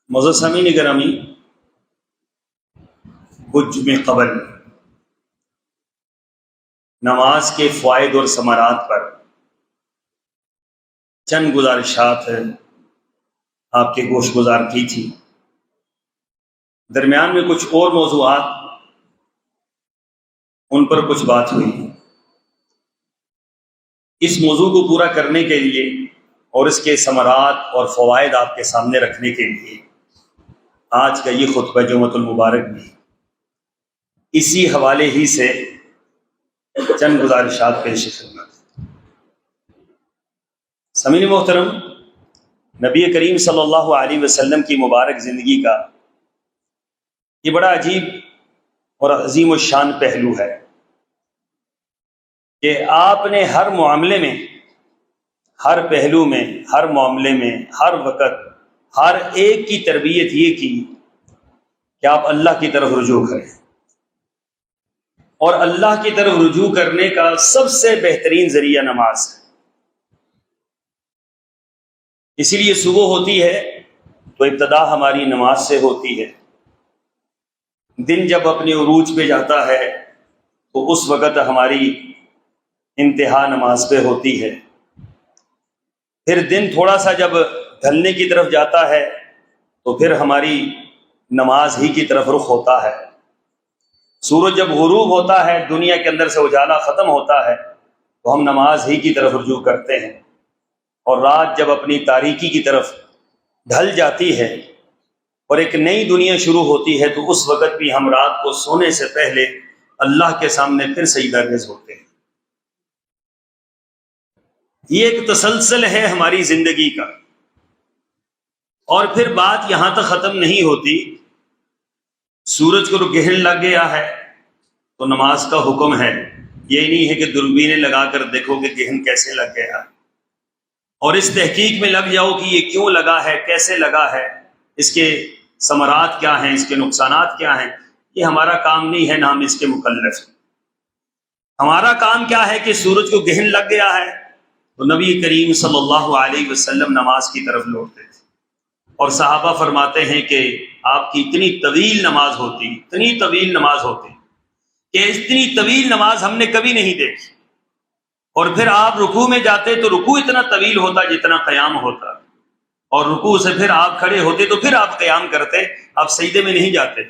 معزز سامعین گرامی، کچھ جمعے قبل نماز کے فوائد اور ثمرات پر چند گزارشات آپ کے گوش گزار کی تھی۔ درمیان میں کچھ اور موضوعات ان پر کچھ بات ہوئی۔ اس موضوع کو پورا کرنے کے لیے اور اس کے ثمرات اور فوائد آپ کے سامنے رکھنے کے لیے آج کا یہ خطبہ جمعۃ المبارک بھی اسی حوالے ہی سے چند گزارشات پیش خدمت۔ سامعین محترم، نبی کریم صلی اللہ علیہ وسلم کی مبارک زندگی کا یہ بڑا عجیب اور عظیم الشان پہلو ہے کہ آپ نے ہر معاملے میں، ہر پہلو میں، ہر معاملے میں، ہر وقت ہر ایک کی تربیت یہ کی کہ آپ اللہ کی طرف رجوع کریں، اور اللہ کی طرف رجوع کرنے کا سب سے بہترین ذریعہ نماز ہے۔ اسی لیے صبح ہوتی ہے تو ابتدا ہماری نماز سے ہوتی ہے، دن جب اپنے عروج پہ جاتا ہے تو اس وقت ہماری انتہا نماز پہ ہوتی ہے، پھر دن تھوڑا سا جب ڈھلنے کی طرف جاتا ہے تو پھر ہماری نماز ہی کی طرف رخ ہوتا ہے۔ سورج جب غروب ہوتا ہے، دنیا کے اندر سے اجالا ختم ہوتا ہے تو ہم نماز ہی کی طرف رجوع کرتے ہیں، اور رات جب اپنی تاریکی کی طرف ڈھل جاتی ہے اور ایک نئی دنیا شروع ہوتی ہے تو اس وقت بھی ہم رات کو سونے سے پہلے اللہ کے سامنے پھر سجدہ ریز ہوتے ہیں۔ یہ ایک تسلسل ہے ہماری زندگی کا، اور پھر بات یہاں تک ختم نہیں ہوتی۔ سورج کو گرہن لگ گیا ہے تو نماز کا حکم ہے۔ یہ نہیں ہے کہ دوربینیں لگا کر دیکھو کہ گرہن کیسے لگ گیا اور اس تحقیق میں لگ جاؤ کہ یہ کیوں لگا ہے، کیسے لگا ہے، اس کے ثمرات کیا ہیں، اس کے نقصانات کیا ہیں۔ یہ ہمارا کام نہیں ہے، نہ ہم اس کے مکلف ہیں۔ ہمارا کام کیا ہے کہ سورج کو گرہن لگ گیا ہے تو نبی کریم صلی اللہ علیہ وسلم نماز کی طرف لوٹتے تھے، اور صحابہ فرماتے ہیں کہ آپ کی اتنی طویل نماز ہوتی، اتنی طویل نماز ہوتی کہ اتنی طویل نماز ہم نے کبھی نہیں دیکھی، اور پھر آپ رکوع میں جاتے تو رکوع اتنا طویل ہوتا جتنا قیام ہوتا، اور رکوع سے پھر آپ کھڑے ہوتے تو پھر آپ قیام کرتے، آپ سجدے میں نہیں جاتے،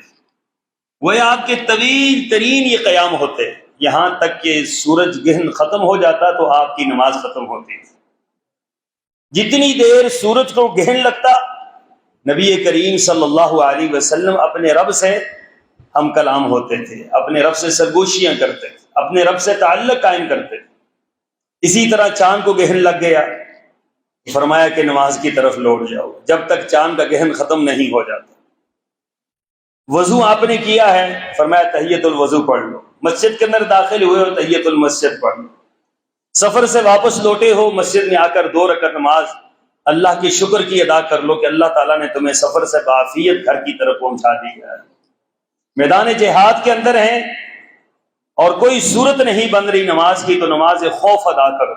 وہ آپ کے طویل ترین یہ قیام ہوتے، یہاں تک کہ سورج گرہن ختم ہو جاتا تو آپ کی نماز ختم ہوتی۔ جتنی دیر سورج کو گرہن لگتا، نبی کریم صلی اللہ علیہ وسلم اپنے رب سے ہم کلام ہوتے تھے، اپنے رب سے سرگوشیاں کرتے تھے، اپنے رب سے تعلق قائم کرتے تھے۔ اسی طرح چاند کو گرہن لگ گیا، فرمایا کہ نماز کی طرف لوٹ جاؤ جب تک چاند کا گرہن ختم نہیں ہو جاتا۔ وضو آپ نے کیا ہے، فرمایا تحیۃ الوضو پڑھ لو۔ مسجد کے اندر داخل ہوئے ہو، تحیۃ المسجد پڑھ لو۔ سفر سے واپس لوٹے ہو، مسجد میں آ کر 2 رکعت نماز اللہ کی شکر کی ادا کر لو کہ اللہ تعالیٰ نے تمہیں سفر سے بعافیت گھر کی طرف پہنچا دیا ہے۔ میدان جہاد کے اندر ہیں اور کوئی صورت نہیں بن رہی نماز کی تو نماز خوف ادا کرو۔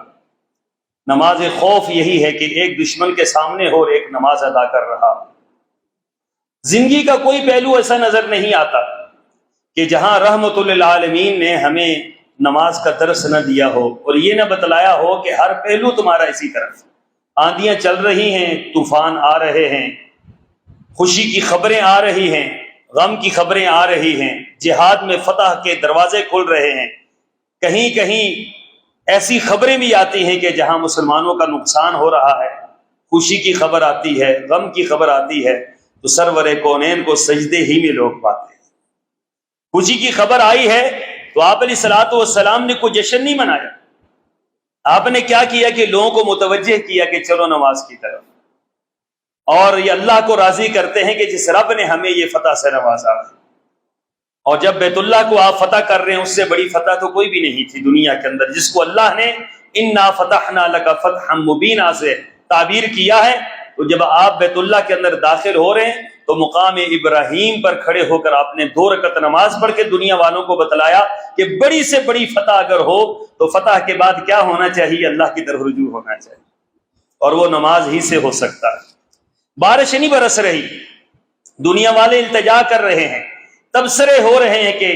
نماز خوف یہی ہے کہ ایک دشمن کے سامنے ہو اور ایک نماز ادا کر رہا۔ زندگی کا کوئی پہلو ایسا نظر نہیں آتا کہ جہاں رحمت للعالمین نے ہمیں نماز کا درس نہ دیا ہو اور یہ نہ بتلایا ہو کہ ہر پہلو تمہارا اسی طرف۔ آندیاں چل رہی ہیں، طوفان آ رہے ہیں، خوشی کی خبریں آ رہی ہیں، غم کی خبریں آ رہی ہیں، جہاد میں فتح کے دروازے کھل رہے ہیں، کہیں کہیں ایسی خبریں بھی آتی ہیں کہ جہاں مسلمانوں کا نقصان ہو رہا ہے، خوشی کی خبر آتی ہے، غم کی خبر آتی ہے، تو سرور کونین کو سجدے ہی میں لوگ پاتے ہیں۔ خوشی کی خبر آئی ہے تو آپ علیہ الصلوۃ والسلام نے کوئی جشن نہیں منایا، آپ نے کیا کیا کہ لوگوں کو متوجہ کیا کہ چلو نماز کی طرف، اور یہ اللہ کو راضی کرتے ہیں کہ جس رب نے ہمیں یہ فتح سے نوازا، اور جب بیت اللہ کو آپ فتح کر رہے ہیں اس سے بڑی فتح تو کوئی بھی نہیں تھی دنیا کے اندر، جس کو اللہ نے انا فتحنا لک فتحا مبینا سے تعبیر کیا ہے۔ تو جب آپ بیت اللہ کے اندر داخل ہو رہے ہیں تو مقام ابراہیم پر کھڑے ہو کر آپ نے 2 رکعت نماز پڑھ کے دنیا والوں کو بتلایا کہ بڑی سے بڑی فتح اگر ہو تو فتح کے بعد کیا ہونا چاہیے، اللہ کی طرف رجوع ہونا چاہیے، اور وہ نماز ہی سے ہو سکتا ہے۔ بارش نہیں برس رہی، دنیا والے التجا کر رہے ہیں، تبصرے ہو رہے ہیں کہ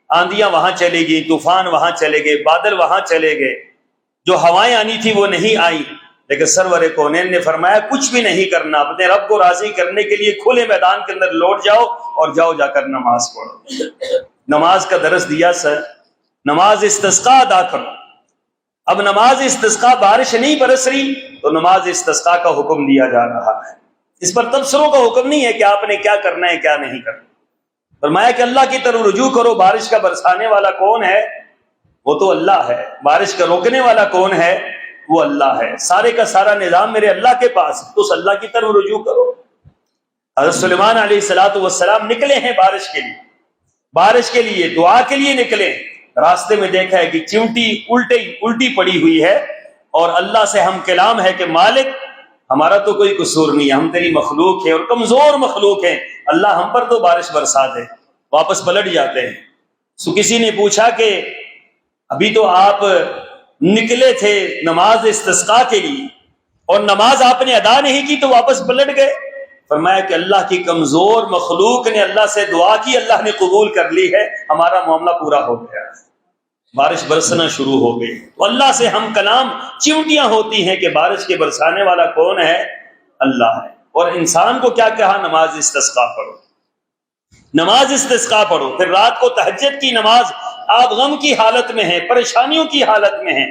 آندیاں وہاں چلے گئی، طوفان وہاں چلے گئے، بادل وہاں چلے گئے، جو ہوائیں آنی تھی وہ نہیں آئی، لیکن سرور کونین نے فرمایا کچھ بھی نہیں کرنا، اپنے رب کو راضی کرنے کے لیے کھلے میدان کے اندر لوٹ جاؤ اور جاؤ جا کر نماز پڑھو۔ نماز کا درس دیا سر، نماز استسقا ادا کرو۔ اب نماز استسقا بارش نہیں برس رہی تو نماز استسقا کا حکم دیا جا رہا ہے، اس پر تبصروں کا حکم نہیں ہے کہ آپ نے کیا کرنا ہے کیا نہیں کرنا۔ فرمایا کہ اللہ کی طرف رجوع کرو، بارش کا برسانے والا کون ہے؟ وہ تو اللہ ہے۔ بارش کا روکنے والا کون ہے؟ وہ اللہ ہے۔ سارے کا سارا نظام میرے اللہ کے پاس ہے، تو اس اللہ کی طرف رجوع کرو۔ حضرت سلیمان علیہ السلام نکلے ہیں بارش کے لیے دعا کے لیے نکلے، راستے میں دیکھا ہے کہ چیونٹی الٹی پڑی ہوئی ہے اور اللہ سے ہم کلام ہے کہ مالک ہمارا تو کوئی قصور نہیں ہے، ہم تیری مخلوق ہیں اور کمزور مخلوق ہیں، اللہ ہم پر تو بارش برسا دے۔ واپس پلٹ جاتے ہیں۔ سو کسی نے پوچھا کہ ابھی تو آپ نکلے تھے نماز استسقاء کے لیے اور نماز آپ نے ادا نہیں کی تو واپس پلٹ گئے۔ فرمایا کہ اللہ کی کمزور مخلوق نے اللہ سے دعا کی، اللہ نے قبول کر لی ہے، ہمارا معاملہ پورا ہو گیا، بارش برسنا شروع ہو گئی۔ تو اللہ سے ہم کلام چیونٹیاں ہوتی ہیں کہ بارش کے برسانے والا کون ہے؟ اللہ ہے۔ اور انسان کو کیا کہا؟ نماز استسقاء پڑھو، نماز استسقاء پڑھو۔ پھر رات کو تہجد کی نماز، آپ غم کی حالت میں ہیں، پریشانیوں کی حالت میں ہیں،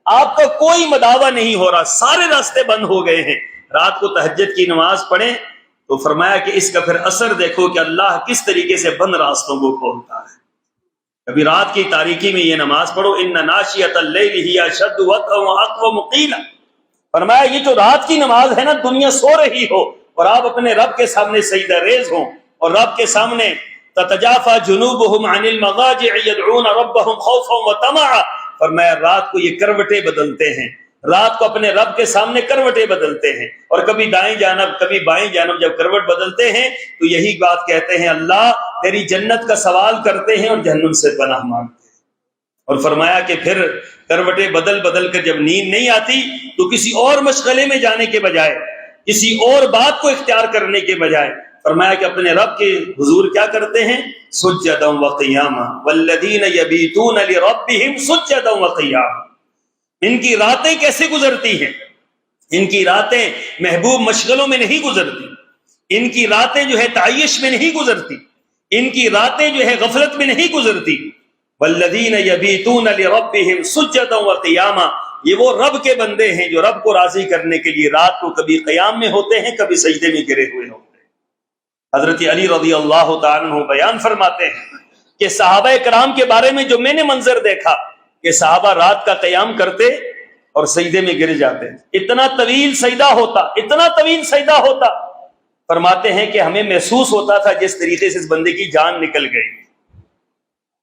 آپ کا کوئی مداوع نہیں ہو رہا، سارے راستے بند ہو گئے ہیں، رات کو تہجد کی نماز پڑھیں تو فرمایا کہ اس کا پھر اثر دیکھو کہ اللہ کس طریقے سے بند راستوں کو کھولتا ہے۔ کبھی رات کی تاریکی میں یہ نماز پڑھو، ان ناشئۃ اللیل ہی اشد وطئا واقوم قیلا۔ فرمایا یہ جو رات کی نماز ہے نا، دنیا سو رہی ہو اور آپ اپنے رب کے سامنے سجدہ ریز ہوں اور رب کے سامنے تتجافى جنوبهم عن المضاجع يدعون ربهم خوفا وطمعا۔ فرمایا رات کو یہ کروٹیں بدلتے ہیں، رات کو اپنے رب کے سامنے کروٹیں بدلتے ہیں، اور کبھی دائیں جانب کبھی بائیں جانب جب کروٹ بدلتے ہیں تو یہی بات کہتے ہیں اللہ تیری جنت کا سوال کرتے ہیں اور جہنم سے پناہ مانگتے ہیں۔ اور فرمایا کہ پھر کروٹیں بدل بدل کر جب نیند نہیں آتی تو کسی اور مشغلے میں جانے کے بجائے، کسی اور بات کو اختیار کرنے کے بجائے، فرمایا کہ اپنے رب کے حضور کیا کرتے ہیں؟ سجدا وقیاما والذین یبیتون لربہم سجدا وقیاما۔ ان کی راتیں کیسے گزرتی ہیں؟ ان کی راتیں محبوب مشغلوں میں نہیں گزرتی، ان کی راتیں جو ہے تعیش میں نہیں گزرتی، ان کی راتیں جو ہے غفلت میں نہیں گزرتی۔ والذین یبیتون لربہم سجدا وقیاما، یہ وہ رب کے بندے ہیں جو رب کو راضی کرنے کے لیے رات کو کبھی قیام میں ہوتے ہیں، کبھی سجدے میں گرے ہوئے ہوتے ہیں۔ حضرت علی رضی اللہ تعالیٰ عنہ بیان فرماتے ہیں کہ صحابہ کرام کے بارے میں جو میں نے منظر دیکھا کہ صحابہ رات کا قیام کرتے اور سجدے میں گر جاتے، اتنا طویل سجدہ ہوتا، اتنا طویل سجدہ ہوتا، فرماتے ہیں کہ ہمیں محسوس ہوتا تھا جس طریقے سے اس بندے کی جان نکل گئی،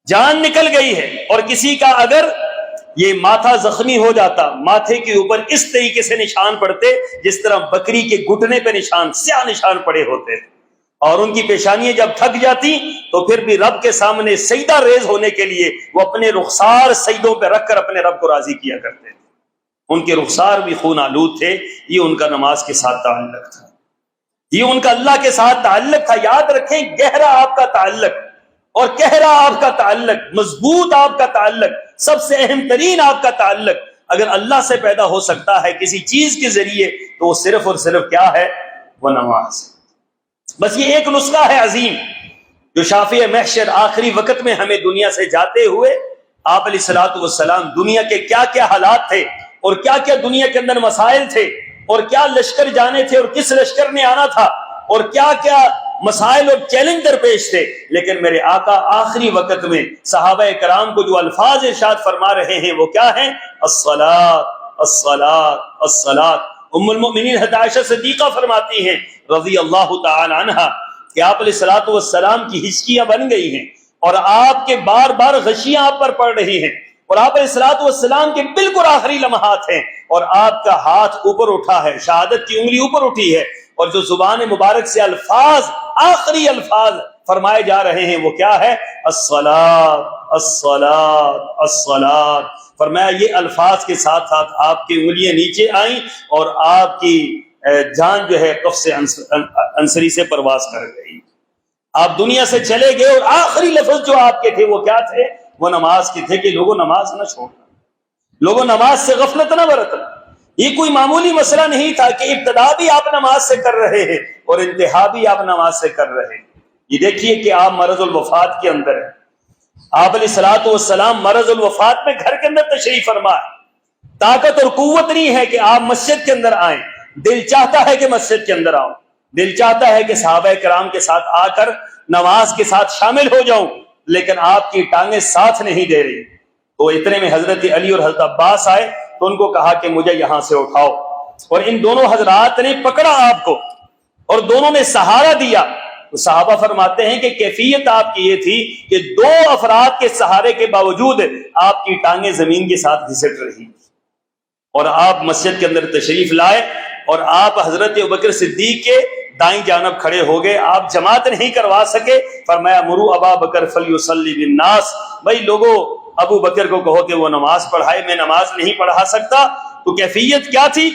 جان نکل گئی ہے۔ اور کسی کا اگر یہ ماتھا زخمی ہو جاتا، ماتھے کے اوپر اس طریقے سے نشان پڑتے جس طرح بکری کے گھٹنے پہ نشان، سیاہ نشان پڑے ہوتے، اور ان کی پیشانیاں جب تھک جاتی تو پھر بھی رب کے سامنے سجدہ ریز ہونے کے لیے وہ اپنے رخسار سجدوں پہ رکھ کر اپنے رب کو راضی کیا کرتے تھے۔ ان کے رخسار بھی خون آلود تھے، یہ ان کا نماز کے ساتھ تعلق تھا، یہ ان کا اللہ کے ساتھ تعلق تھا۔ یاد رکھیں گہرا آپ کا تعلق اور گہرا آپ کا تعلق، مضبوط آپ کا تعلق، سب سے اہم ترین آپ کا تعلق اگر اللہ سے پیدا ہو سکتا ہے کسی چیز کے ذریعے تو وہ صرف اور صرف کیا ہے؟ وہ نماز۔ بس یہ ایک نسخہ ہے عظیم جو شافع محشر آخری وقت میں ہمیں دنیا سے جاتے ہوئے آپ علیہ الصلوۃ والسلام دنیا کے کیا کیا حالات تھے اور کیا کیا دنیا کے اندر مسائل تھے اور کیا لشکر جانے تھے اور کس لشکر نے آنا تھا اور کیا کیا مسائل اور چیلنج درپیش تھے، لیکن میرے آقا آخری وقت میں صحابہ کرام کو جو الفاظ ارشاد فرما رہے ہیں وہ کیا ہیں؟ الصلاۃ الصلاۃ الصلاۃ۔ ام المؤمنین حضرت عائشہ صدیقہ فرماتی ہیں رضی اللہ تعالی عنہا کہ آپ علیہ الصلوۃ والسلام کی ہچکیاں بن گئی ہیں اور آپ کے بار بار غشیاں آپ پر پڑ رہی ہیں اور آپ علیہ الصلوۃ والسلام کے بالکل آخری لمحات ہیں اور آپ کا ہاتھ اوپر اٹھا ہے، شہادت کی انگلی اوپر اٹھی ہے، اور جو زبان مبارک سے الفاظ، آخری الفاظ فرمائے جا رہے ہیں وہ کیا ہے؟ الصلاۃ الصلاۃ الصلاۃ۔ فرمایا یہ الفاظ کے ساتھ ساتھ آپ کی انگلیاں نیچے آئیں اور آپ کی جان جو ہے قفص عنصری سے پرواز کر گئی۔ آپ دنیا سے چلے گئے اور آخری لفظ جو آپ کے تھے وہ کیا تھے؟ وہ نماز کے تھے کہ لوگوں نماز نہ چھوڑنا، لوگوں نماز سے غفلت نہ برتنا۔ یہ کوئی معمولی مسئلہ نہیں تھا کہ ابتدا بھی آپ نماز سے کر رہے ہیں اور انتہا بھی آپ نماز سے کر رہے ہیں۔ یہ دیکھیے کہ آپ مرض الوفات کے اندر ہیں، آپ علیہ الصلوۃ والسلام مرض الوفات میں گھر کے اندر تشریف فرما ہے، طاقت اور قوت نہیں ہے کہ آپ مسجد کے اندر آئیں، دل چاہتا ہے کہ مسجد کے اندر آؤں، دل چاہتا ہے کہ صحابہ کرام کے ساتھ آ کر نماز کے ساتھ شامل ہو جاؤں، لیکن آپ کی ٹانگیں ساتھ نہیں دے رہی۔ تو اتنے میں حضرت علی اور حضرت عباس آئے تو ان کو کہا کہ مجھے یہاں سے اٹھاؤ، اور ان دونوں حضرات نے پکڑا آپ کو اور دونوں نے سہارا دیا۔ تو صحابہ فرماتے ہیں کہ کیفیت آپ کی یہ تھی کہ دو افراد کے سہارے کے باوجود آپ کی ٹانگیں زمین کے ساتھ گھسٹ رہی، اور آپ مسجد کے اندر تشریف لائے اور آپ حضرت ابوبکر صدیق کے دائیں جانب کھڑے ہو گئے۔ آپ جماعت نہیں کروا سکے، فرمایا مروا ابا بکر فلیصلی بالناس، بھائی لوگوں ابو بکر کو کہو کہ وہ نماز پڑھائے، میں نماز نہیں پڑھا سکتا۔ تو کیفیت کیا تھی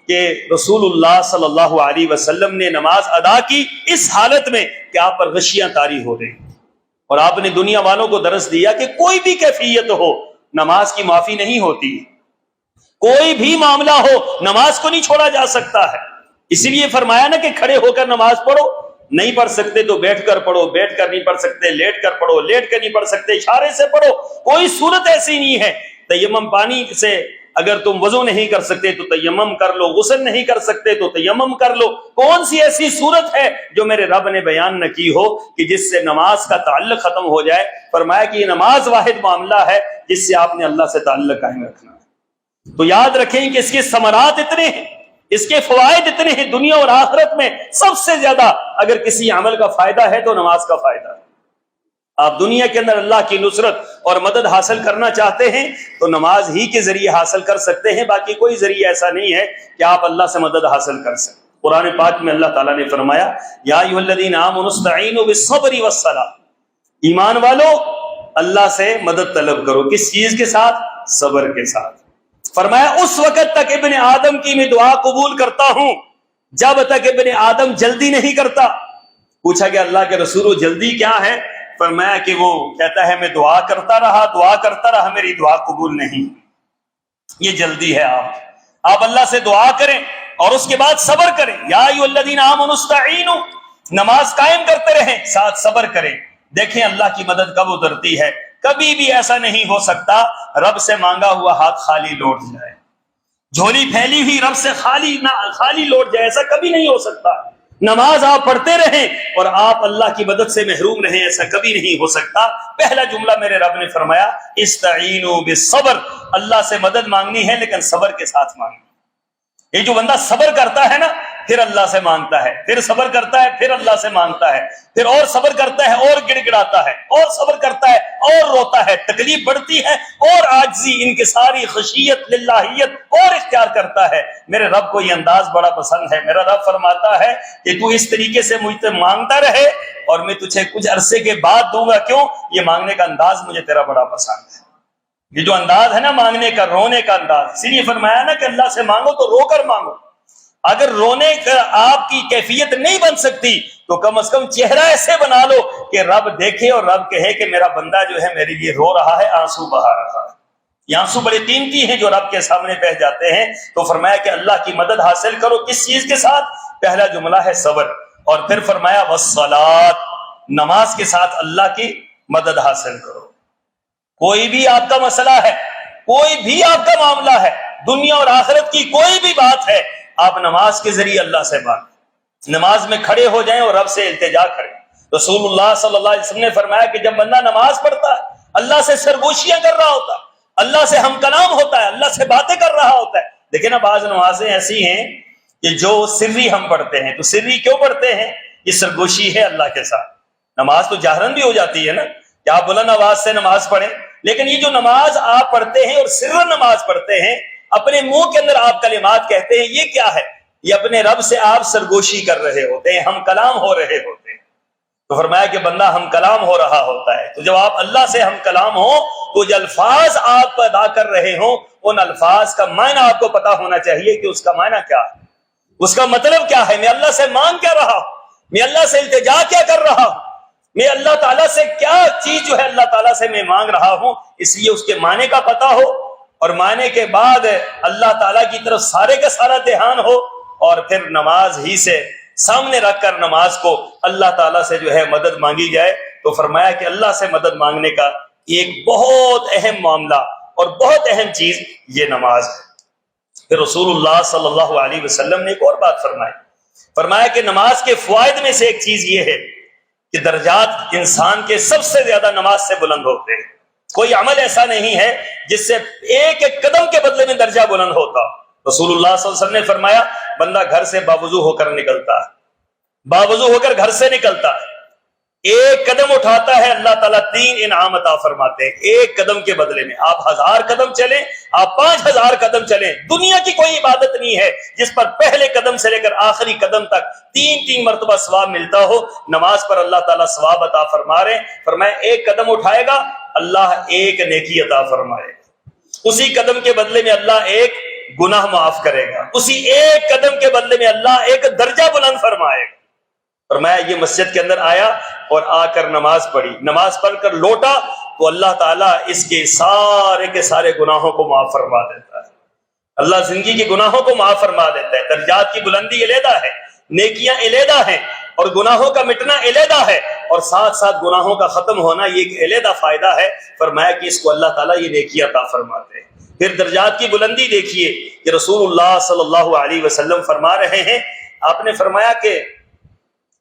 کہ رسول اللہ صلی اللہ علیہ وسلم نے نماز ادا کی اس حالت میں کہ آپ پر غشیاں طاری ہو رہی، اور آپ نے دنیا والوں کو درس دیا کہ کوئی بھی کیفیت ہو نماز کی معافی نہیں ہوتی، کوئی بھی معاملہ ہو نماز کو نہیں چھوڑا جا سکتا ہے۔ اسی لیے فرمایا نا کہ کھڑے ہو کر نماز پڑھو، نہیں پڑھ سکتے تو بیٹھ کر پڑھو، بیٹھ کر نہیں پڑھ سکتے لیٹ کر پڑھو، لیٹ کر نہیں پڑھ سکتے اشارے سے پڑھو، کوئی صورت ایسی نہیں ہے۔ تیمم پانی سے اگر تم وضو نہیں کر سکتے تو تیمم کر لو، غسل نہیں کر سکتے تو تیمم کر لو، کون سی ایسی صورت ہے جو میرے رب نے بیان نہ کی ہو کہ جس سے نماز کا تعلق ختم ہو جائے؟ فرمایا کہ یہ نماز واحد معاملہ ہے جس سے آپ نے اللہ سے تعلق قائم رکھنا ہے۔ تو یاد رکھیں کہ اس کے ثمرات اتنے ہیں، اس کے فوائد اتنے ہیں، دنیا اور آخرت میں سب سے زیادہ اگر کسی عمل کا فائدہ ہے تو نماز کا فائدہ ہے۔ آپ دنیا کے اندر اللہ کی نصرت اور مدد حاصل کرنا چاہتے ہیں تو نماز ہی کے ذریعے حاصل کر سکتے ہیں، باقی کوئی ذریعہ ایسا نہیں ہے کہ آپ اللہ سے مدد حاصل کر سکیں۔ قرآن پاک میں اللہ تعالیٰ نے فرمایا یا ایھا الذین آمنوا استعینوا بالصبر والصلاۃ، ایمان والو اللہ سے مدد طلب کرو، کس چیز کے ساتھ؟ صبر کے ساتھ۔ فرمایا اس وقت تک ابن آدم کی میں دعا قبول کرتا ہوں جب تک ابن آدم جلدی نہیں کرتا۔ پوچھا کہ اللہ کے رسول وہ جلدی کیا ہے؟ فرمایا کہ وہ کہتا ہے میں دعا کرتا رہا میری دعا قبول نہیں، یہ جلدی ہے۔ آپ اللہ سے دعا کریں اور اس کے بعد صبر کریں۔ یا ایھا الذین آمنوا استعینوا، نماز قائم کرتے رہیں ساتھ صبر کریں۔ دیکھیں اللہ کی مدد کب اترتی ہے، کبھی بھی ایسا نہیں ہو سکتا رب سے مانگا ہوا ہاتھ خالی لوٹ جائے، جھولی پھیلی ہوئی رب سے خالی لوٹ جائے، ایسا کبھی نہیں ہو سکتا۔ نماز آپ پڑھتے رہیں اور آپ اللہ کی مدد سے محروم رہیں، ایسا کبھی نہیں ہو سکتا۔ پہلا جملہ میرے رب نے فرمایا استعینوا بالصبر، اللہ سے مدد مانگنی ہے لیکن صبر کے ساتھ مانگنی۔ یہ جو بندہ صبر کرتا ہے نا پھر اللہ سے مانگتا ہے، پھر صبر کرتا ہے پھر اللہ سے مانگتا ہے، پھر اور صبر کرتا ہے اور گڑ گڑاتا ہے، اور صبر کرتا ہے اور روتا ہے، تکلیف بڑھتی ہے اور عاجزی انکساری خشیت للہیت اور اختیار کرتا ہے۔ میرے رب کو یہ انداز بڑا پسند ہے۔ میرا رب فرماتا ہے کہ تو اس طریقے سے مجھ سے مانگتا رہے اور میں تجھے کچھ عرصے کے بعد دوں گا۔ کیوں؟ یہ مانگنے کا انداز مجھے تیرا بڑا پسند ہے۔ یہ جو انداز ہے نا مانگنے کا، رونے کا انداز، اسی لیے فرمایا نا کہ اللہ سے مانگو تو رو کر مانگو۔ اگر رونے کا آپ کی کیفیت نہیں بن سکتی تو کم از کم چہرہ ایسے بنا لو کہ رب دیکھے اور رب کہے کہ میرا بندہ جو ہے میرے لیے رو رہا ہے، آنسو بہا رہا ہے۔ یہ آنسو بڑے قیمتی ہیں جو رب کے سامنے بہہ جاتے ہیں۔ تو فرمایا کہ اللہ کی مدد حاصل کرو، کس چیز کے ساتھ؟ پہلا جملہ ہے صبر، اور پھر فرمایا والصلاۃ، نماز کے ساتھ اللہ کی مدد حاصل کرو۔ کوئی بھی آپ کا مسئلہ ہے، کوئی بھی آپ کا معاملہ ہے، دنیا اور آخرت کی کوئی بھی بات ہے، آپ نماز کے ذریعے اللہ سے مانگیں، نماز میں کھڑے ہو جائیں اور رب سے التجا کریں۔ رسول اللہ صلی اللہ علیہ وسلم نے فرمایا کہ جب بندہ نماز پڑھتا ہے اللہ سے سرگوشیاں کر رہا ہوتا ہے، اللہ سے ہم کلام ہوتا ہے، اللہ سے باتیں کر رہا ہوتا ہے۔ دیکھیں نا بعض نمازیں ایسی ہیں کہ جو سری ہم پڑھتے ہیں، تو سری کیوں پڑھتے ہیں؟ یہ سرگوشی ہے اللہ کے ساتھ۔ نماز تو جہرن بھی ہو جاتی ہے نا کہ آپ بلند آواز سے نماز پڑھیں، لیکن یہ جو نماز آپ پڑھتے ہیں اور سرن نماز پڑھتے ہیں، اپنے منہ کے اندر آپ کلمات کہتے ہیں، یہ کیا ہے؟ یہ اپنے رب سے آپ سرگوشی کر رہے ہوتے ہیں، ہم کلام ہو رہے ہوتے ہیں۔ تو فرمایا کہ بندہ ہم کلام ہو رہا ہوتا ہے، تو جب آپ اللہ سے ہم کلام ہو تو جو الفاظ آپ ادا کر رہے ہوں ان الفاظ کا معنی آپ کو پتا ہونا چاہیے کہ اس کا معنی کیا ہے، اس کا مطلب کیا ہے، میں اللہ سے مانگ کیا رہا ہوں، میں اللہ سے التجا کیا کر رہا ہوں۔ میں اللہ تعالیٰ سے کیا چیز جو ہے اللہ تعالیٰ سے میں مانگ رہا ہوں، اس لیے اس کے معنی کا پتہ ہو، اور معنی کے بعد اللہ تعالیٰ کی طرف سارے کا سارا دھیان ہو، اور پھر نماز ہی سے سامنے رکھ کر نماز کو اللہ تعالیٰ سے جو ہے مدد مانگی جائے۔ تو فرمایا کہ اللہ سے مدد مانگنے کا ایک بہت اہم معاملہ اور بہت اہم چیز یہ نماز ہے۔ پھر رسول اللہ صلی اللہ علیہ وسلم نے ایک اور بات فرمایا کہ نماز کے فوائد میں سے ایک چیز یہ ہے کہ درجات انسان کے سب سے زیادہ نماز سے بلند ہوتے ہیں۔ کوئی عمل ایسا نہیں ہے جس سے ایک ایک قدم کے بدلے میں درجہ بلند ہوتا۔ رسول اللہ صلی اللہ علیہ وسلم نے فرمایا بندہ گھر سے باوضو ہو کر نکلتا ہے، باوضو ہو کر گھر سے نکلتا ہے، ایک قدم اٹھاتا ہے، اللہ تعالیٰ 3 انعام عطا فرماتے ہیں ایک قدم کے بدلے میں۔ آپ 1000 قدم چلیں، آپ 5000 قدم چلیں، دنیا کی کوئی عبادت نہیں ہے جس پر پہلے قدم سے لے کر آخری قدم تک 3 مرتبہ ثواب ملتا ہو۔ نماز پر اللہ تعالیٰ ثواب عطا فرما رہے ہیں۔ فرمایا ایک قدم اٹھائے گا اللہ ایک نیکی عطا فرمائے گا، اسی قدم کے بدلے میں اللہ ایک گناہ معاف کرے گا، اسی ایک قدم کے بدلے میں اللہ ایک درجہ بلند فرمائے گا۔ فرمایا یہ مسجد کے اندر آیا اور آ کر نماز پڑھی، نماز پڑھ کر لوٹا تو اللہ تعالیٰ اس کے سارے گناہوں کو معاف فرما دیتا ہے۔ اللہ زندگی کے گناہوں کو معاف فرما دیتا ہے۔ درجات کی بلندی علیحدہ ہے، نیکیاں علیحدہ ہیں، اور گناہوں کا مٹنا علیحدہ ہے، اور ساتھ ساتھ گناہوں کا ختم ہونا یہ ایک علیحدہ فائدہ ہے۔ فرمایا کہ اس کو اللہ تعالیٰ یہ نیکی عطا فرماتے ہیں۔ پھر درجات کی بلندی دیکھیے کہ رسول اللہ صلی اللہ علیہ وسلم فرما رہے ہیں، آپ نے فرمایا کہ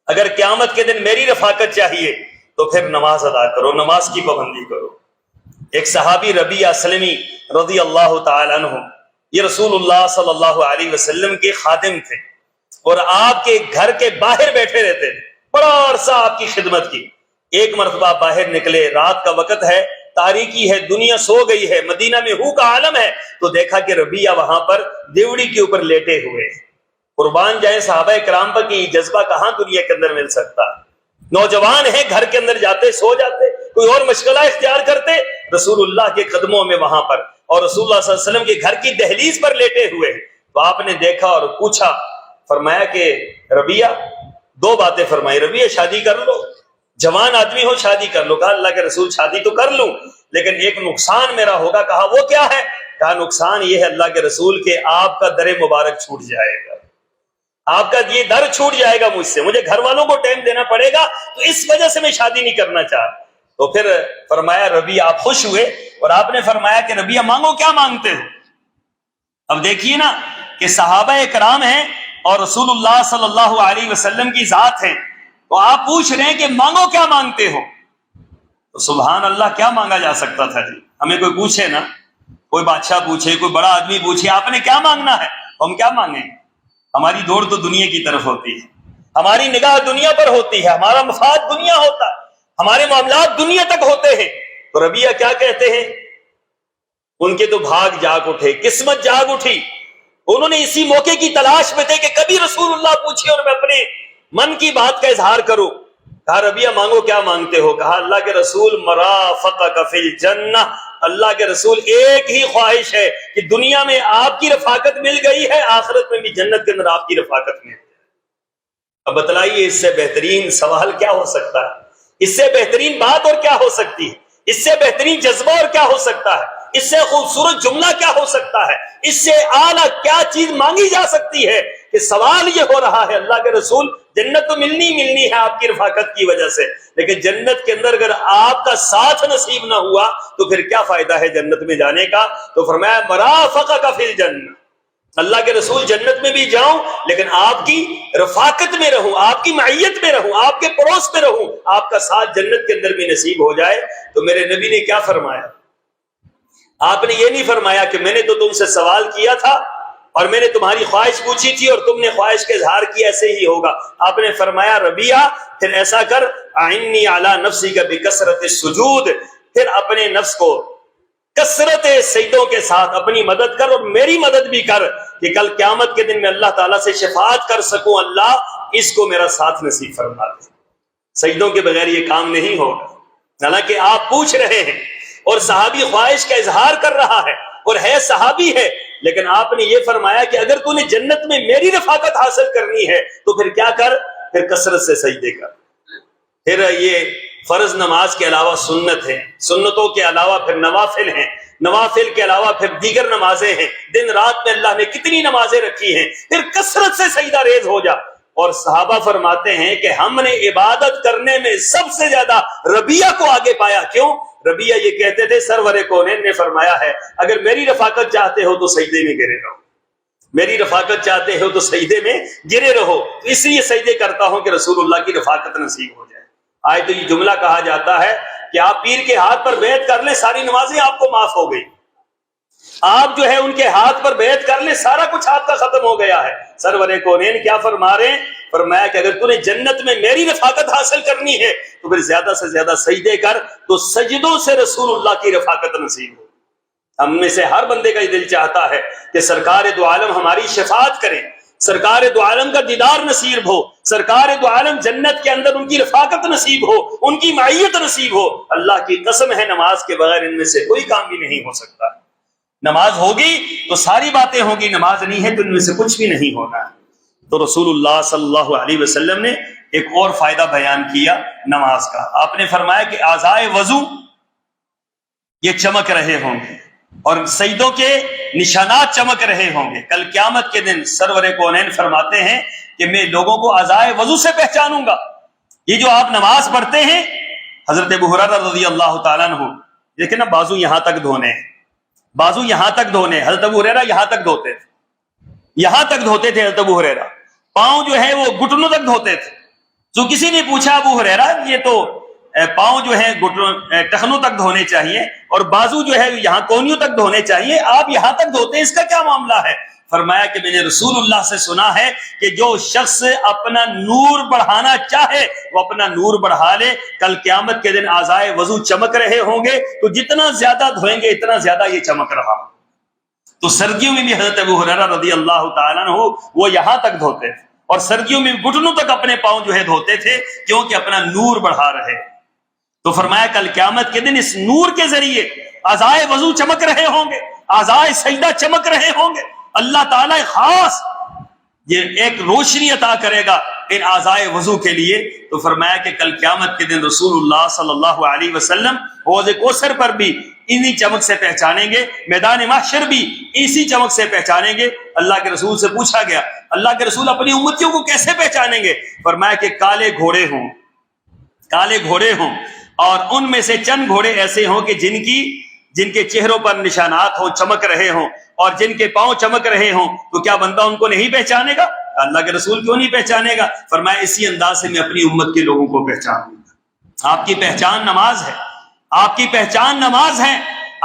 اگر قیامت کے دن میری رفاقت چاہیے تو پھر نماز ادا کرو، نماز کی پابندی کرو۔ ایک صحابی ربیعہ اسلمی رضی اللہ تعالی عنہ، یہ رسول اللہ صلی اللہ علیہ وسلم کے خادم تھے اور آپ کے گھر کے باہر بیٹھے رہتے تھے، بڑا عرصہ آپ کی خدمت کی۔ ایک مرتبہ باہر نکلے، رات کا وقت ہے، تاریکی ہے، دنیا سو گئی ہے، مدینہ میں ہو کا عالم ہے، تو دیکھا کہ ربیعہ وہاں پر دیوڑی کے اوپر لیٹے ہوئے۔ قربان جائیں صحابہ کرام پر کہ یہ جذبہ کہاں دنیا کے اندر مل سکتا۔ نوجوان ہیں، گھر کے اندر جاتے سو جاتے، کوئی اور مشغلہ اختیار کرتے، رسول اللہ کے قدموں میں وہاں پر، اور رسول اللہ صلی اللہ علیہ وسلم کے گھر کی دہلیز پر لیٹے ہوئے۔ تو آپ نے دیکھا اور پوچھا، فرمایا کہ ربیعہ، 2 باتیں فرمائی، ربیعہ شادی کر لو، جوان آدمی ہو شادی کر لو۔ کہا اللہ کے رسول شادی تو کر لوں لیکن ایک نقصان میرا ہوگا۔ کہا وہ کیا ہے؟ کہا نقصان یہ ہے اللہ کے رسول کہ آپ کا در مبارک چھوٹ جائے گا، آپ کا یہ در چھوٹ جائے گا مجھ سے، مجھے گھر والوں کو ٹائم دینا پڑے گا، تو اس وجہ سے میں شادی نہیں کرنا چاہتا۔ تو پھر فرمایا ربیعہ آپ خوش ہوئے، اور آپ نے فرمایا کہ ربیعہ مانگو، کیا مانگتے ہو؟ اب دیکھیے نا کہ صحابہ کرام ہیں اور رسول اللہ صلی اللہ علیہ وسلم کی ذات ہے، تو آپ پوچھ رہے ہیں کہ مانگو کیا مانگتے ہو؟ تو سبحان اللہ، کیا مانگا جا سکتا تھا جی؟ ہمیں کوئی پوچھے نا، کوئی بادشاہ پوچھے، کوئی بڑا آدمی پوچھے آپ نے کیا مانگنا ہے، ہم کیا مانگیں؟ ہماری دوڑ تو دنیا کی طرف ہوتی ہے، ہماری نگاہ دنیا پر ہوتی ہے، ہمارا مفاد دنیا ہوتا ہے، ہمارے معاملات دنیا تک ہوتے ہیں۔ تو ربیعہ کیا کہتے ہیں؟ ان کے تو بھاگ جاگ اٹھے، قسمت جاگ اٹھی، انہوں نے اسی موقع کی تلاش میں تھے کہ کبھی رسول اللہ پوچھے اور میں اپنے من کی بات کا اظہار کروں۔ کہا ربیعہ مانگو، کیا مانگتے ہو؟ کہا اللہ کے رسول مرافقک فی الجنہ، اللہ کے رسول ایک ہی خواہش ہے کہ دنیا میں آپ کی رفاقت مل گئی ہے، آخرت میں بھی جنت کے اندر آپ کی رفاقت مل گئی۔ اب بتلائیے اس سے بہترین سوال کیا ہو سکتا ہے؟ اس سے بہترین بات اور کیا ہو سکتی ہے؟ اس سے بہترین جذبہ اور کیا ہو سکتا ہے؟ اس سے خوبصورت جملہ کیا ہو سکتا ہے؟ اس سے اعلیٰ کیا چیز مانگی جا سکتی ہے؟ کہ سوال یہ ہو رہا ہے اللہ کے رسول جنت تو ملنی ہے آپ کی رفاقت کی وجہ سے، لیکن جنت کے اندر اگر آپ کا ساتھ نصیب نہ ہوا تو پھر کیا فائدہ ہے جنت میں جانے کا؟ تو فرمایا مرافقک فی الجنہ، اللہ کے رسول جنت میں بھی جاؤں لیکن آپ کی رفاقت میں رہوں، آپ کی معیت میں رہوں، آپ کے پڑوس میں رہوں، آپ کا ساتھ جنت کے اندر بھی نصیب ہو جائے۔ تو میرے نبی نے کیا فرمایا؟ آپ نے یہ نہیں فرمایا کہ میں نے تو تم سے سوال کیا تھا اور میں نے تمہاری خواہش پوچھی تھی اور تم نے خواہش کا اظہار کیا، ایسے ہی ہوگا۔ آپ نے فرمایا ربیعہ پھر ایسا کر، اعنی علی نفسک بکثرۃ السجود، پھر اپنے نفس کو کثرت سجدوں کے ساتھ اپنی مدد کر، اور میری مدد بھی کر کہ کل قیامت کے دن میں اللہ تعالیٰ سے شفاعت کر سکوں، اللہ اس کو میرا ساتھ نصیب فرما دے۔ سجدوں کے بغیر یہ کام نہیں ہوگا، حالانکہ آپ پوچھ رہے ہیں اور صحابی خواہش کا اظہار کر رہا ہے اور ہے صحابی ہے، لیکن آپ نے یہ فرمایا کہ اگر تو نے جنت میں میری رفاقت حاصل کرنی ہے تو پھر کیا کر؟ پھر کثرت سے سجدے کر۔ پھر یہ فرض نماز کے علاوہ سنت ہے، سنتوں کے علاوہ پھر نوافل ہیں، نوافل کے علاوہ پھر دیگر نمازیں ہیں، دن رات میں اللہ نے کتنی نمازیں رکھی ہیں، پھر کثرت سے سجدہ ریز ہو جا۔ اور صحابہ فرماتے ہیں کہ ہم نے عبادت کرنے میں سب سے زیادہ ربیہ کو آگے پایا۔ کیوں؟ ربیہ یہ کہتے تھے سرور کونین نے فرمایا ہے اگر میری رفاقت چاہتے ہو تو سجدے میں گرے رہو، میری رفاقت چاہتے ہو تو سجدے میں گرے رہو، تو اس لیے سجدے کرتا ہوں کہ رسول اللہ کی رفاقت نصیب ہو جائے۔ آج تو یہ جملہ کہا جاتا ہے کہ آپ پیر کے ہاتھ پر بیعت کر لیں ساری نمازیں آپ کو معاف ہو گئی، آپ جو ہے ان کے ہاتھ پر بیعت کر لیں سارا کچھ آپ کا ختم ہو گیا ہے۔ سرور کونین کیا فرما رہے ہیں؟ فرمایا کہ اگر تُونے جنت میں میری رفاقت حاصل کرنی ہے تو پھر زیادہ سے زیادہ سجدے کر، تو سجدوں سے رسول اللہ کی رفاقت نصیب ہو۔ ہم میں سے ہر بندے کا یہ دل چاہتا ہے کہ سرکار دو عالم ہماری شفاعت کریں، سرکار دو عالم کا دیدار نصیب ہو، سرکار دو عالم جنت کے اندر ان کی رفاقت نصیب ہو، ان کی معیت نصیب ہو۔ اللہ کی قسم ہے نماز کے بغیر ان میں سے کوئی کام بھی نہیں ہو سکتا۔ نماز ہوگی تو ساری باتیں ہوگی، نماز نہیں ہے تو ان میں سے کچھ بھی نہیں ہونا۔ تو رسول اللہ صلی اللہ علیہ وسلم نے ایک اور فائدہ بیان کیا نماز کا۔ آپ نے فرمایا کہ اعضائے وضو یہ چمک رہے ہوں گے اور سجدوں کے نشانات چمک رہے ہوں گے۔ کل قیامت کے دن سرور کونین فرماتے ہیں کہ میں لوگوں کو اعضائے وضو سے پہچانوں گا۔ یہ جو آپ نماز پڑھتے ہیں، حضرت ابو ہریرہ رضی اللہ تعالیٰ عنہ دیکھیں نا، بازو یہاں تک دھونے ہیں، بازو یہاں تک دھونے، حضرت ابو ہریرہ یہاں تک دھوتے تھے، یہاں تک دھوتے تھے حضرت ابو ہریرہ، پاؤں جو ہے وہ گھٹنوں تک دھوتے تھے۔ تو کسی نے پوچھا ابو ہریرہ یہ تو پاؤں جو ہے ٹخنوں تک دھونے چاہیے اور بازو جو ہے یہاں کونیوں تک دھونے چاہیے، آپ یہاں تک دھوتے ہیں، اس کا کیا معاملہ ہے؟ فرمایا کہ میں نے رسول اللہ سے سنا ہے کہ جو شخص اپنا نور بڑھانا چاہے وہ اپنا نور بڑھا لے، کل قیامت کے دن اعضائے وضو چمک رہے ہوں گے، تو جتنا زیادہ دھوئیں گے اتنا زیادہ یہ چمک رہا۔ تو سردیوں میں بھی حضرت ابو ہریرہ رضی اللہ تعالیٰ عنہ وہ یہاں تک دھوتے تھے اور سردیوں میں گھٹنوں تک اپنے پاؤں جو ہے دھوتے تھے، کیونکہ اپنا نور بڑھا رہے۔ تو فرمایا کل قیامت کے دن اس نور کے ذریعے اعضائے وضو چمک رہے ہوں گے، اعضائے سجدہ چمک رہے ہوں گے، اللہ تعالیٰ خاص یہ ایک روشنی عطا کرے گا ان اعضائے وضو کے لیے۔ تو فرمایا کہ کل قیامت کے دن رسول اللہ صلی اللہ علیہ وسلم حوض کوثر پر بھی انہی چمک سے پہچانیں گے، میدان محشر بھی اسی چمک سے پہچانیں گے۔ اللہ کے رسول سے پوچھا گیا اللہ کے رسول اپنی امتیوں کو کیسے پہچانیں گے؟ فرمایا کہ کالے گھوڑے ہوں، کالے گھوڑے ہوں، اور ان میں سے چند گھوڑے ایسے ہوں کہ جن کے چہروں پر نشانات ہوں، چمک رہے ہوں، اور جن کے پاؤں چمک رہے ہوں، تو کیا بندہ ان کو نہیں پہچانے گا؟ اللہ کے رسول کیوں نہیں پہچانے گا؟ فرمایا اسی انداز سے میں اپنی امت کے لوگوں کو پہچانوں گا۔ آپ کی پہچان نماز ہے، آپ کی پہچان نماز ہے،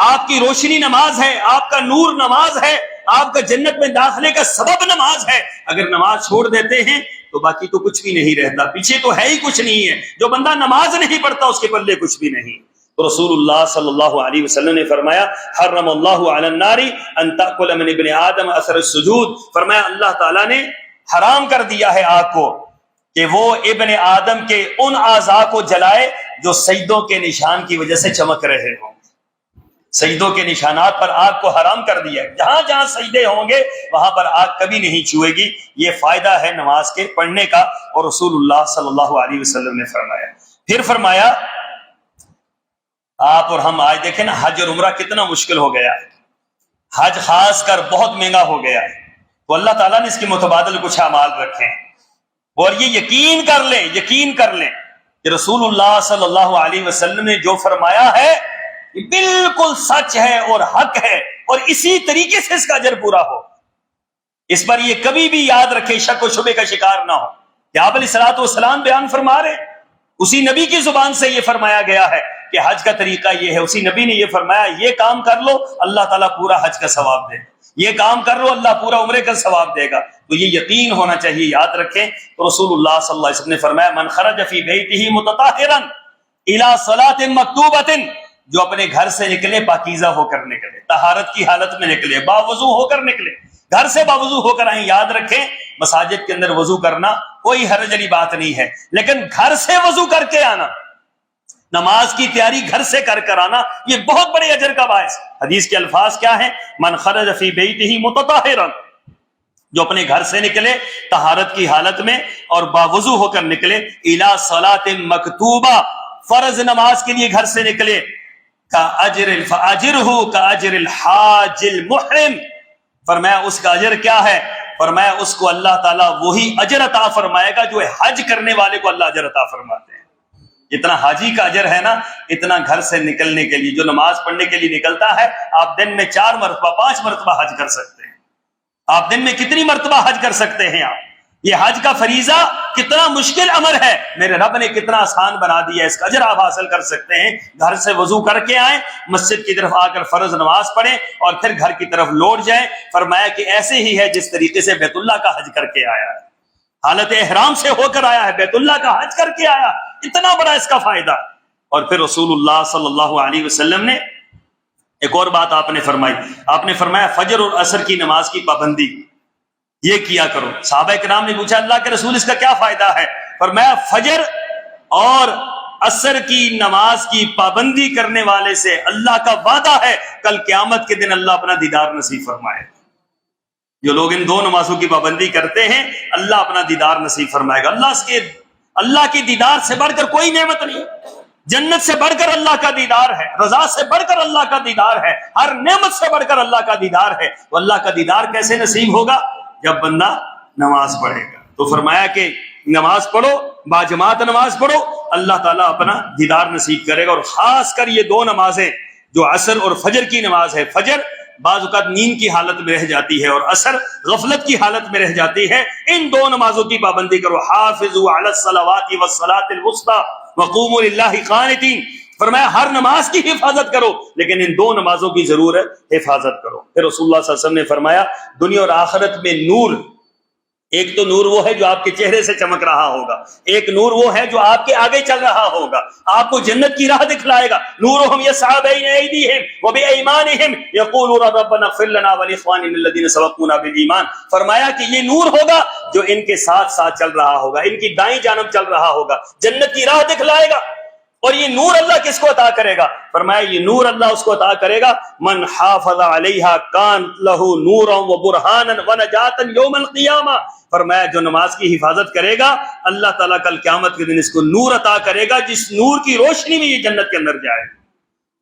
آپ کی روشنی نماز ہے، آپ کا نور نماز ہے، آپ کا جنت میں داخلے کا سبب نماز ہے۔ اگر نماز چھوڑ دیتے ہیں تو باقی تو کچھ بھی نہیں رہتا، پیچھے تو ہے ہی کچھ نہیں ہے۔ جو بندہ نماز نہیں پڑھتا اس کے پلے کچھ بھی نہیں۔ تو رسول اللہ صلی اللہ علیہ وسلم نے فرمایا حرم اللہ علی النار ان تاکل من ابن آدم اثر السجود، فرمایا اللہ تعالیٰ نے حرام کر دیا ہے آگ کو کہ وہ ابن آدم کے ان اعضاء کو جلائے جو سجدوں کے نشان کی وجہ سے چمک رہے ہوں۔ سجدوں کے نشانات پر آگ کو حرام کر دیا ہے، جہاں جہاں سجدے ہوں گے وہاں پر آگ کبھی نہیں چھوئے گی۔ یہ فائدہ ہے نماز کے پڑھنے کا، اور رسول اللہ صلی اللہ علیہ وسلم نے فرمایا۔ پھر فرمایا آپ اور ہم آج دیکھیں نا، حج اور عمرہ کتنا مشکل ہو گیا ہے، حج خاص کر بہت مہنگا ہو گیا ہے، تو اللہ تعالیٰ نے اس کے متبادل کچھ اعمال رکھے ہیں، اور یہ یقین کر لیں کہ رسول اللہ صلی اللہ علیہ وسلم نے جو فرمایا ہے یہ بالکل سچ ہے اور حق ہے، اور اسی طریقے سے اس کا اجر پورا ہو۔ اس پر یہ کبھی بھی یاد رکھے، شک و شبے کا شکار نہ ہو کہ آپ علیہ الصلوۃ والسلام بیان فرما رہے، اسی نبی کی زبان سے یہ فرمایا گیا ہے کہ حج کا طریقہ یہ ہے، اسی نبی نے یہ فرمایا یہ کام کر لو اللہ تعالیٰ پورا حج کا ثواب دے، یہ کام کر لو اللہ پورا عمرے کا ثواب دے گا۔ تو یہ یقین ہونا چاہیے، یاد رکھیں۔ تو رسول اللہ صلی اللہ علیہ وسلم نے فرمایا من خرج فی بیتہ متطہرا الی صلاۃ مکتوبۃ، جو اپنے گھر سے نکلے پاکیزہ ہو کر نکلے، طہارت کی حالت میں نکلے، باوضو ہو کر نکلے، گھر سے باوضو ہو کر آئیں۔ یاد رکھیں مساجد کے اندر وضو کرنا کوئی حرج والی بات نہیں ہے، لیکن گھر سے وضو کر کے آنا، نماز کی تیاری گھر سے کر آنا، یہ بہت بڑے اجر کا باعث۔ حدیث کے الفاظ کیا ہیں؟ من خرج فی بیتہ متطہرا جو اپنے گھر سے نکلے طہارت کی حالت میں اور باوضو ہو کر نکلے، الی صلاۃ مکتوبہ، فرض نماز کے لیے گھر سے نکلے، فاجرہ کاجر الحاج المحرم، فرمایا اس کا اجر کیا ہے؟ فرمایا اس کو اللہ تعالیٰ وہی اجر عطا فرمائے گا جو حج کرنے والے کو اللہ اجر عطا فرماتے ہیں۔ جتنا حاجی کا اجر ہے نا، اتنا گھر سے نکلنے کے لیے، جو نماز پڑھنے کے لیے نکلتا ہے، آپ دن میں 4 مرتبہ 5 مرتبہ حج کر سکتے ہیں۔ آپ دن میں کتنی مرتبہ حج کر سکتے ہیں؟ آپ یہ حج کا فریضہ کتنا مشکل امر ہے، میرے رب نے کتنا آسان بنا دیا ہے، اس کا اجر آپ حاصل کر سکتے ہیں۔ گھر سے وضو کر کے آئیں، مسجد کی طرف آ کر فرض نماز پڑھیں اور پھر گھر کی طرف لوٹ جائیں۔ فرمایا کہ ایسے ہی ہے جس طریقے سے بیت اللہ کا حج کر کے آیا ہے، حالت احرام سے ہو کر آیا ہے، بیت اللہ کا حج کر کے آیا، اتنا بڑا اس کا فائدہ۔ اور پھر رسول اللہ صلی اللہ علیہ وسلم نے ایک اور بات آپ نے فرمائی، آپ نے فرمایا فجر اور عصر کی نماز کی پابندی یہ کیا کرو۔ صحابہ کرام نے پوچھا اللہ کے رسول اس کا کیا فائدہ ہے؟ فرمایا فجر اور عصر کی نماز کی پابندی کرنے والے سے اللہ کا وعدہ ہے کل قیامت کے دن اللہ اپنا دیدار نصیب فرمائے گا۔ جو لوگ ان 2 نمازوں کی پابندی کرتے ہیں اللہ اپنا دیدار نصیب فرمائے گا۔ اللہ کے دیدار سے بڑھ کر کوئی نعمت نہیں، جنت سے بڑھ کر اللہ کا دیدار ہے، رضا سے بڑھ کر اللہ کا دیدار ہے، ہر نعمت سے بڑھ کر اللہ کا دیدار ہے۔ تو اللہ کا دیدار کیسے نصیب ہوگا؟ جب بندہ نماز پڑھے گا۔ تو فرمایا کہ نماز پڑھو، باجماعت نماز پڑھو، اللہ تعالیٰ اپنا دیدار نصیب کرے گا۔ اور خاص کر یہ 2 نمازیں جو عصر اور فجر کی نماز ہے، فجر بعض اوقات نیند کی حالت میں رہ جاتی ہے اور عصر غفلت کی حالت میں رہ جاتی ہے، ان 2 نمازوں کی پابندی کرو۔ حافظوا علی الصلوات والصلاۃ الوسطی وقوموا للہ قانتین، فرمایا ہر نماز کی حفاظت کرو لیکن ان 2 نمازوں کی ضرور حفاظت کرو۔ پھر رسول اللہ صلی اللہ علیہ وسلم نے فرمایا دنیا اور آخرت میں نور، ایک تو نور وہ ہے جو آپ کے چہرے سے چمک رہا ہوگا، ایک نور وہ ہے جو آپ کے آگے چل رہا ہوگا، آپ کو جنت کی راہ دکھلائے گا۔ نورہم یسعی بین ایدیہم وبایمانہم یقولون ربنا اغفر لنا ولاخواننا الذین سبقونا بالایمان، فرمایا کہ یہ نور ہوگا جو ان کے ساتھ ساتھ چل رہا ہوگا، ان کی دائیں جانب چل رہا ہوگا، جنت کی راہ دکھلائے گا۔ اور یہ نور اللہ کس کو عطا کرے گا؟ فرمایا یہ نور اللہ اس کو عطا کرے گا من حافظ علیہا کان لہ نورا وبرہانا ونجاتا یوم القیامہ، فرمایا جو نماز کی حفاظت کرے گا اللہ تعالیٰ کل قیامت کے دن اس کو نور عطا کرے گا، جس نور کی روشنی میں یہ جنت کے اندر جائے،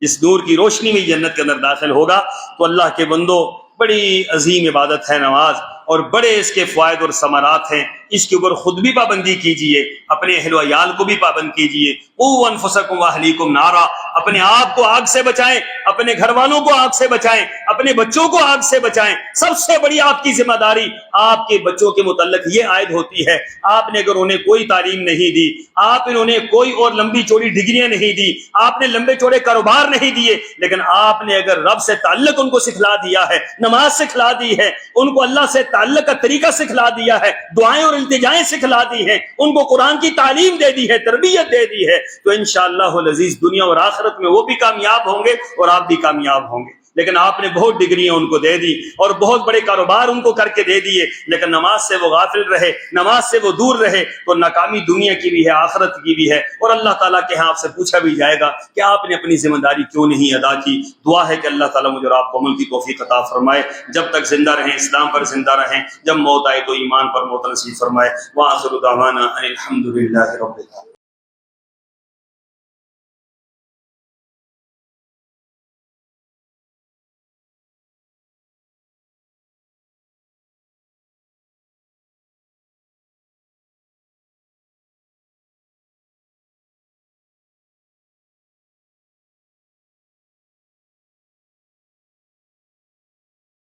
جس نور کی روشنی میں جنت کے اندر داخل ہوگا۔ تو اللہ کے بندو، بڑی عظیم عبادت ہے نماز اور بڑے اس کے فوائد اور ثمرات ہیں، اس کے اوپر خود بھی پابندی کیجئے، اپنے اہل و عیال کو بھی پابند کیجئے۔ قوا انفسکم واہلیکم نارا، اپنے آپ کو آگ سے بچائیں، اپنے گھر والوں کو آگ سے بچائیں، اپنے بچوں کو آگ سے بچائیں۔ سب سے بڑی آپ کی ذمہ داری آپ کے بچوں کے متعلق یہ عائد ہوتی ہے، آپ نے اگر انہیں کوئی تعلیم نہیں دی، آپ انہیں کوئی اور لمبی چوڑی ڈگریاں نہیں دی، آپ نے لمبے چوڑے کاروبار نہیں دیے، لیکن آپ نے اگر رب سے تعلق ان کو سکھلا دیا ہے، نماز سکھلا دی ہے، ان کو اللہ سے تعلق کا طریقہ سکھلا دیا ہے، دعائیں اور التجائیں سکھلا دی ہیں، ان کو قرآن کی تعلیم دے دی ہے، تربیت دے دی ہے، تو انشاءاللہ العزیز دنیا اور آخرت میں وہ بھی کامیاب ہوں گے اور آپ بھی کامیاب ہوں گے۔ لیکن آپ نے بہت ڈگریاں ان کو دے دی اور بہت بڑے کاروبار ان کو کر کے دے دیے، لیکن نماز سے وہ غافل رہے، نماز سے وہ دور رہے، تو ناکامی دنیا کی بھی ہے، آخرت کی بھی ہے، اور اللہ تعالیٰ کے ہاں آپ سے پوچھا بھی جائے گا کہ آپ نے اپنی ذمہ داری کیوں نہیں ادا کی۔ دعا ہے کہ اللہ تعالیٰ مجھے اور آپ کو عمل کی توفیق عطا فرمائے، جب تک زندہ رہیں اسلام پر زندہ رہیں، جب موت آئے تو ایمان پر موت نصیب فرمائے۔ وآخر دعوانا ان الحمد للہ رب العالمین۔